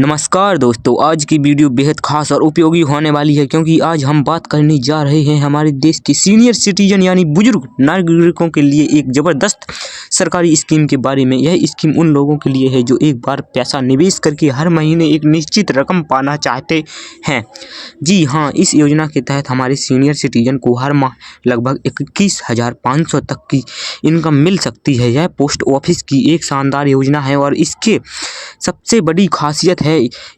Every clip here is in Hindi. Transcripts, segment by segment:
नमस्कार दोस्तों, आज की वीडियो बेहद खास और उपयोगी होने वाली है क्योंकि आज हम बात करने जा रहे हैं हमारे देश के सीनियर सिटीजन यानी बुजुर्ग नागरिकों के लिए एक ज़बरदस्त सरकारी स्कीम के बारे में। यह स्कीम उन लोगों के लिए है जो एक बार पैसा निवेश करके हर महीने एक निश्चित रकम पाना चाहते हैं। जी हाँ, इस योजना के तहत हमारे सीनियर सिटीजन को हर माह लगभग 21,500 तक की इनकम मिल सकती है। यह पोस्ट ऑफिस की एक शानदार योजना है और इसके सबसे बड़ी खासियत है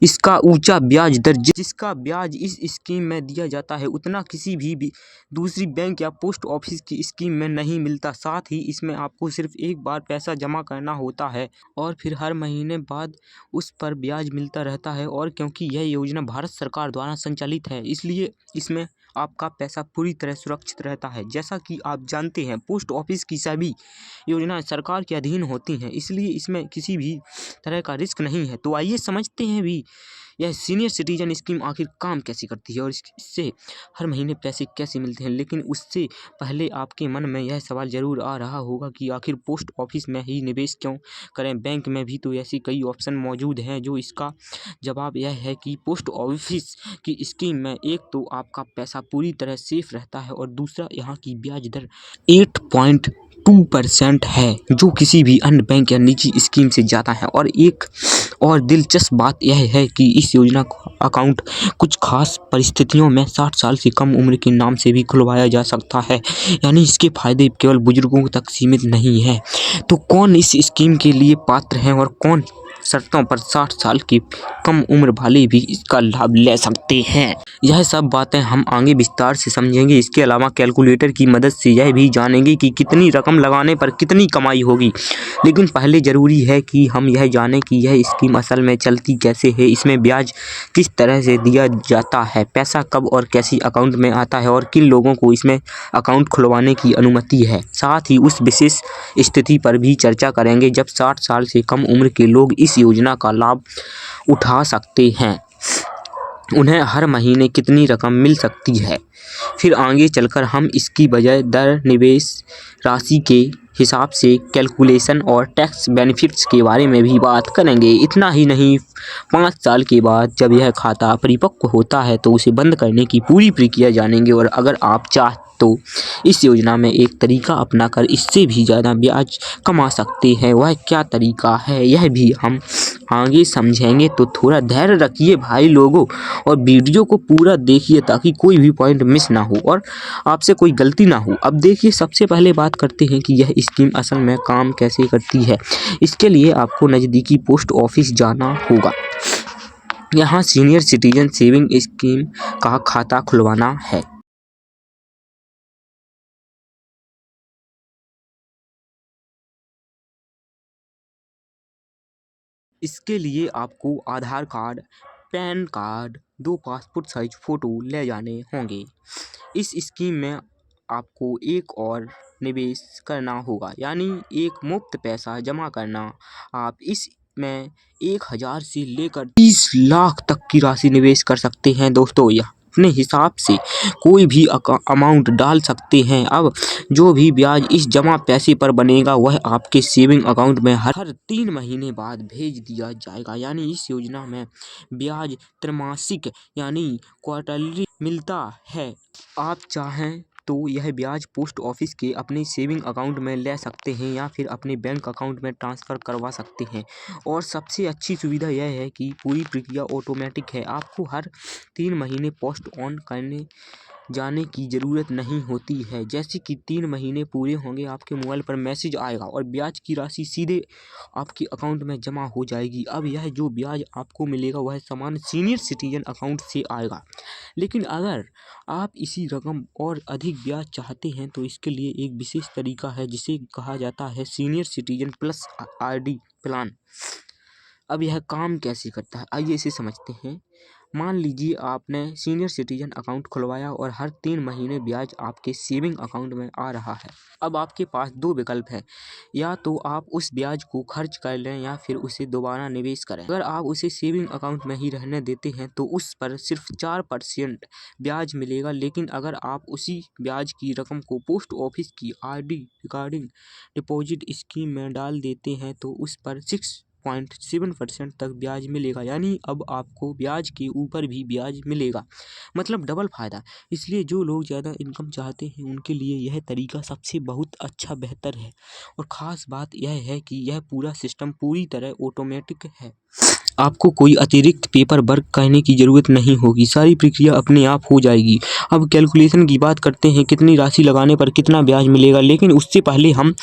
इसका ऊंचा ब्याज दर। जिसका ब्याज इस स्कीम में दिया जाता है उतना किसी भी दूसरी बैंक या पोस्ट ऑफिस की स्कीम में नहीं मिलता। साथ ही इसमें आपको सिर्फ एक बार पैसा जमा करना होता है और फिर हर महीने बाद उस पर ब्याज मिलता रहता है। और क्योंकि यह योजना भारत सरकार द्वारा संचालित है इसलिए इसमें आपका पैसा पूरी तरह सुरक्षित रहता है। जैसा कि आप जानते हैं, पोस्ट ऑफिस की सभी योजनाएं सरकार के अधीन होती हैं, इसलिए इसमें किसी भी तरह का रिस्क नहीं है। तो आइए समझते हैं भी यह सीनियर सिटीजन स्कीम आखिर काम कैसे करती है और इससे हर महीने पैसे कैसे मिलते हैं। लेकिन उससे पहले आपके मन में यह सवाल ज़रूर आ रहा होगा कि आखिर पोस्ट ऑफिस में ही निवेश क्यों करें, बैंक में भी तो ऐसी कई ऑप्शन मौजूद हैं। जो इसका जवाब यह है कि पोस्ट ऑफिस की स्कीम में एक तो आपका पैसा पूरी तरह सेफ रहता है और दूसरा यहाँ की ब्याज दर 8.2% है, जो किसी भी अन्य बैंक या निजी स्कीम से ज़्यादा है। और एक और दिलचस्प बात यह है कि इस योजना का अकाउंट कुछ खास परिस्थितियों में 60 साल से कम उम्र के नाम से भी खुलवाया जा सकता है, यानी इसके फायदे केवल बुजुर्गों तक सीमित नहीं है। तो कौन इस स्कीम के लिए पात्र हैं और कौन शर्तों पर 60 साल की कम उम्र वाले भी इसका लाभ ले सकते हैं, यह सब बातें हम आगे विस्तार से समझेंगे। इसके अलावा कैलकुलेटर की मदद से यह भी जानेंगे कि कितनी रकम लगाने पर कितनी कमाई होगी। लेकिन पहले ज़रूरी है कि हम यह जानें कि यह स्कीम असल में चलती कैसे है, इसमें ब्याज किस तरह से दिया जाता है, पैसा कब और कैसे अकाउंट में आता है और किन लोगों को इसमें अकाउंट खुलवाने की अनुमति है। साथ ही उस विशेष स्थिति पर भी चर्चा करेंगे जब 60 साल से कम उम्र के लोग इस योजना का लाभ उठा सकते हैं, उन्हें हर महीने कितनी रकम मिल सकती है। फिर आगे चलकर हम इसकी बजाय दर, निवेश राशि के हिसाब से कैलकुलेशन और टैक्स बेनिफिट्स के बारे में भी बात करेंगे। इतना ही नहीं, 5 साल के बाद जब यह खाता परिपक्व होता है तो उसे बंद करने की पूरी प्रक्रिया जानेंगे। और अगर आप चाह तो इस योजना में एक तरीका अपनाकर इससे भी ज़्यादा ब्याज कमा सकते हैं। वह क्या तरीका है यह भी हम आगे समझेंगे। तो थोड़ा धैर्य रखिए भाई लोगों और वीडियो को पूरा देखिए ताकि कोई भी पॉइंट मिस ना हो और आपसे कोई गलती ना हो। अब देखिए, सबसे पहले बात करते हैं कि यह स्कीम असल में काम कैसे करती है। इसके लिए आपको नज़दीकी पोस्ट ऑफिस जाना होगा। यहाँ सीनियर सिटीजन सेविंग स्कीम का खाता खुलवाना है। इसके लिए आपको Aadhaar card, PAN card, 2 passport size photo ले जाने होंगे। इस स्कीम में आपको एक और निवेश करना होगा, यानी एक मुफ्त पैसा जमा करना। आप इसमें 1,000 से लेकर 30 लाख तक की राशि निवेश कर सकते हैं दोस्तों। यह अपने हिसाब से कोई भी अमाउंट डाल सकते हैं। अब जो भी ब्याज इस जमा पैसे पर बनेगा वह आपके सेविंग अकाउंट में हर 3 महीने बाद भेज दिया जाएगा। यानी इस योजना में ब्याज त्रैमासिक यानी क्वार्टरली मिलता है। आप चाहें तो यह ब्याज पोस्ट ऑफिस के अपने सेविंग अकाउंट में ले सकते हैं या फिर अपने बैंक अकाउंट में ट्रांसफ़र करवा सकते हैं। और सबसे अच्छी सुविधा यह है कि पूरी प्रक्रिया ऑटोमेटिक है। आपको हर 3 महीने पोस्ट ऑन करने जाने की ज़रूरत नहीं होती है। जैसे कि 3 महीने पूरे होंगे आपके मोबाइल पर मैसेज आएगा और ब्याज की राशि सीधे आपके अकाउंट में जमा हो जाएगी। अब यह जो ब्याज आपको मिलेगा वह सामान्य सीनियर सिटीजन अकाउंट से आएगा। लेकिन अगर आप इसी रकम और अधिक ब्याज चाहते हैं तो इसके लिए एक विशेष तरीका है जिसे कहा जाता है senior citizen plus RD plan. अब यह काम कैसे करता है आइए इसे समझते हैं। मान लीजिए आपने सीनियर सिटीजन अकाउंट खुलवाया और हर 3 महीने ब्याज आपके सेविंग अकाउंट में आ रहा है। अब आपके पास 2 विकल्प हैं, या तो आप उस ब्याज को खर्च कर लें या फिर उसे दोबारा निवेश करें। अगर आप उसे सेविंग अकाउंट में ही रहने देते हैं तो उस पर सिर्फ 4% ब्याज मिलेगा। लेकिन अगर आप उसी ब्याज की रकम को पोस्ट ऑफिस की आरडी रिकरिंग डिपॉजिट स्कीम में डाल देते हैं तो उस पर 8.7% तक ब्याज मिलेगा। यानी अब आपको ब्याज के ऊपर भी ब्याज मिलेगा, मतलब डबल फायदा। इसलिए जो लोग ज़्यादा इनकम चाहते हैं उनके लिए यह तरीका सबसे बहुत अच्छा बेहतर है। और ख़ास बात यह है कि यह पूरा सिस्टम पूरी तरह ऑटोमेटिक है। आपको कोई अतिरिक्त पेपर वर्क करने की ज़रूरत नहीं होगी, सारी प्रक्रिया अपने आप हो जाएगी। अब कैलकुलेशन की बात करते हैं, कितनी राशि लगाने पर कितना ब्याज मिलेगा। लेकिन उससे पहले हम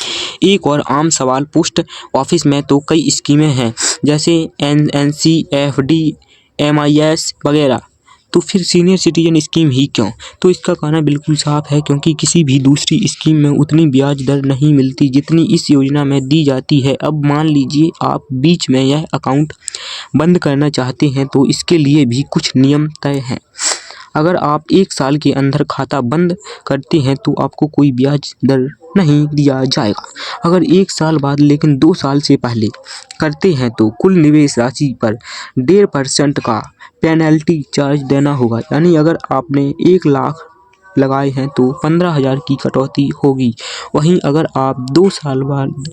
एक और आम सवाल, पोस्ट ऑफिस में तो कई स्कीमें हैं जैसे एनएनसी, एफडी, एमआईएस वगैरह, तो फिर सीनियर सिटीजन स्कीम ही क्यों? तो इसका कहना बिल्कुल साफ है, क्योंकि किसी भी दूसरी स्कीम में उतनी ब्याज दर नहीं मिलती जितनी इस योजना में दी जाती है। अब मान लीजिए आप बीच में यह अकाउंट बंद करना चाहते हैं तो इसके लिए भी कुछ नियम तय हैं। अगर आप 1 साल के अंदर खाता बंद करते हैं तो आपको कोई ब्याज दर नहीं दिया जाएगा। अगर 1 साल बाद लेकिन 2 साल से पहले करते हैं तो कुल निवेश राशि पर 1.5% का पेनल्टी चार्ज देना होगा। यानी अगर आपने 1 लाख लगाए हैं तो 15,000 की कटौती होगी। वहीं अगर आप 2 साल बाद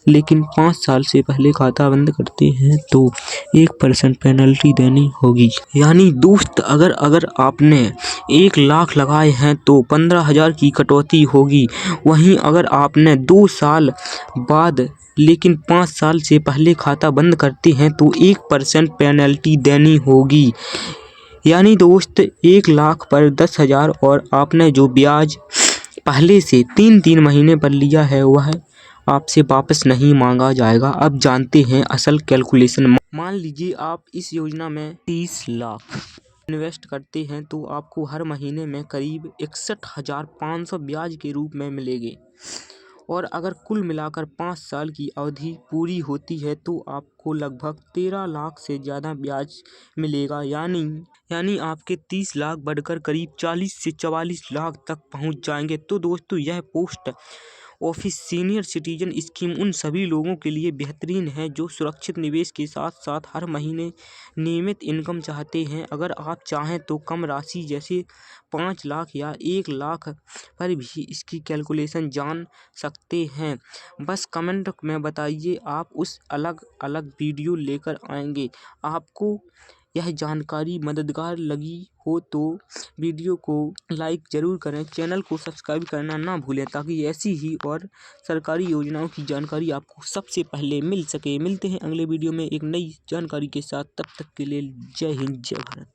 लेकिन 5 साल से पहले खाता बंद करते हैं तो 1% पेनल्टी देनी होगी। यानी दोस्त, अगर आपने 1 लाख लगाए हैं तो 15,000 की कटौती होगी। वहीं अगर आपने 2 साल बाद लेकिन 5 साल से पहले खाता बंद करते हैं तो 1% पेनल्टी देनी होगी। यानी दोस्त, 1 लाख पर 10,000 और आपने जो ब्याज पहले से 3-3 महीने पर लिया है वह आपसे वापस नहीं मांगा जाएगा। अब जानते हैं असल कैलकुलेशन। मान लीजिए आप इस योजना में 30 लाख इन्वेस्ट करते हैं तो आपको हर महीने में करीब 61,500 ब्याज के रूप में मिलेंगे। और अगर कुल मिलाकर 5 साल की अवधि पूरी होती है तो आपको लगभग 13 लाख से ज़्यादा ब्याज मिलेगा। यानी आपके 30 लाख बढ़कर करीब 40 से 44 लाख तक पहुंच जाएंगे। तो दोस्तों, यह post office senior citizen scheme उन सभी लोगों के लिए बेहतरीन है जो सुरक्षित निवेश के साथ साथ हर महीने नियमित इनकम चाहते हैं। अगर आप चाहें तो कम राशि जैसे 5 लाख या 1 लाख पर भी इसकी कैलकुलेशन जान सकते हैं। बस कमेंट में बताइए, आप उस अलग अलग वीडियो लेकर आएंगे। आपको यह जानकारी मददगार लगी हो तो वीडियो को लाइक ज़रूर करें, चैनल को सब्सक्राइब करना ना भूलें ताकि ऐसी ही और सरकारी योजनाओं की जानकारी आपको सबसे पहले मिल सके। मिलते हैं अगले वीडियो में एक नई जानकारी के साथ, तब तक के लिए जय हिंद, जय भारत।